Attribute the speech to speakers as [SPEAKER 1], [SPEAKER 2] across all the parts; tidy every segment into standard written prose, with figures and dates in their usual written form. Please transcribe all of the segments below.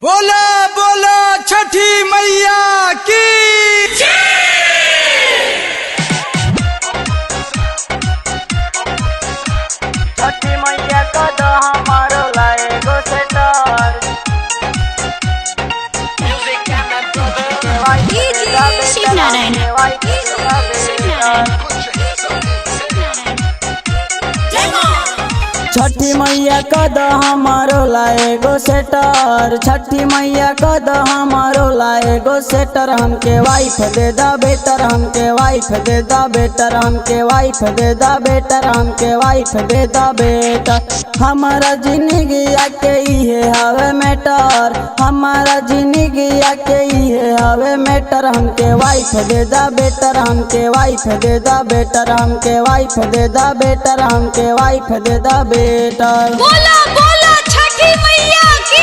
[SPEAKER 1] बोला बोला छठी मैया की
[SPEAKER 2] छठी मैया का दो हमारो लाएगो सेटर
[SPEAKER 3] शिवनारायण
[SPEAKER 2] छठी मैया का दो हमारो लाएगो सेटर। छठी मैया का दो हमारो लाएगो सेटर। हमके वाइफ दे दा बेटर, हमके वाइफ दे दा बेटर, हमके वाइफ दे दा बेटर, हमके वाइफ दे दा बेटर। हमारा जिंदगी के इहे हवे मैटर, हमारा जिंदगी के इहे हवे मैटर। हमके वाइफ दे दा बेटर, हमके वाइफ दे दा बेटर, हमके वाइफ दे दा बेटर, हमके वाइफ दे दा बेटर।
[SPEAKER 3] बोला बोला छठी मैया की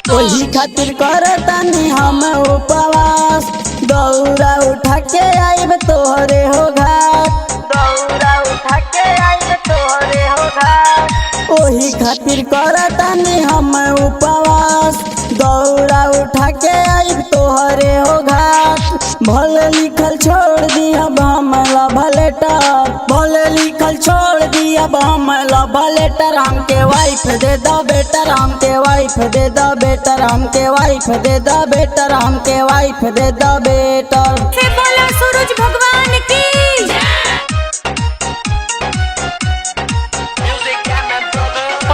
[SPEAKER 2] वही खातिर करतानी हम उपवास, दौरा उठा के आइब तोहरे हो घाट, दौरा उठा के आइब तोहरे हो घाट। वही खातिर करतानी हम उपवास, दौरा उठा के आइब तोहरे हो घाट। भले लिखल छोड़ दिया हमला भलेटर, भले लिखल छोड़ दिया हमला भलेटर। हमके वाइफ दे दा बेटर, हमके वाइफ दे दा बेटर, हमके वाइफ दे दा बेटर, हमके वाइफ दे दा बेटर।
[SPEAKER 3] बोला सूरज भगवान की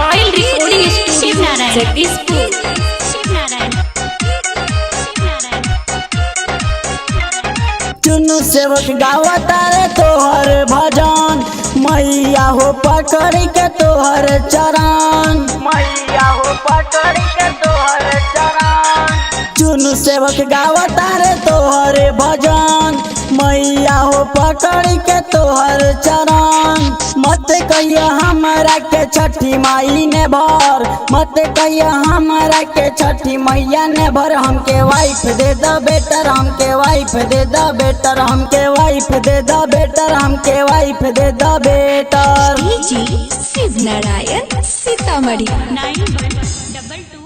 [SPEAKER 3] ऑयल रिकॉर्डिंग शिवनारायण जगदीशपुर।
[SPEAKER 2] चुनु सेवक गावता रे तोहर भजन, मैया हो पकड़ के तोहर चरण, मैया हो पकड़ के तोहर चरण। चुनु सेवक गावता रे तोहर भजन, मैया हो पकड़ के तोहर चरण। मत कहिया हमरा के छठी माई ने भर, मत कहिया हमरा के छठी मैया ने भर। हमके वाइफ दे दा बेटर, हमके वाइफ दे दा बेटर, हमके वाइफ दे दा बेटर, हमके वाइफ दे दा बेटर।
[SPEAKER 3] शिवनारायण सीतामढ़ी 9122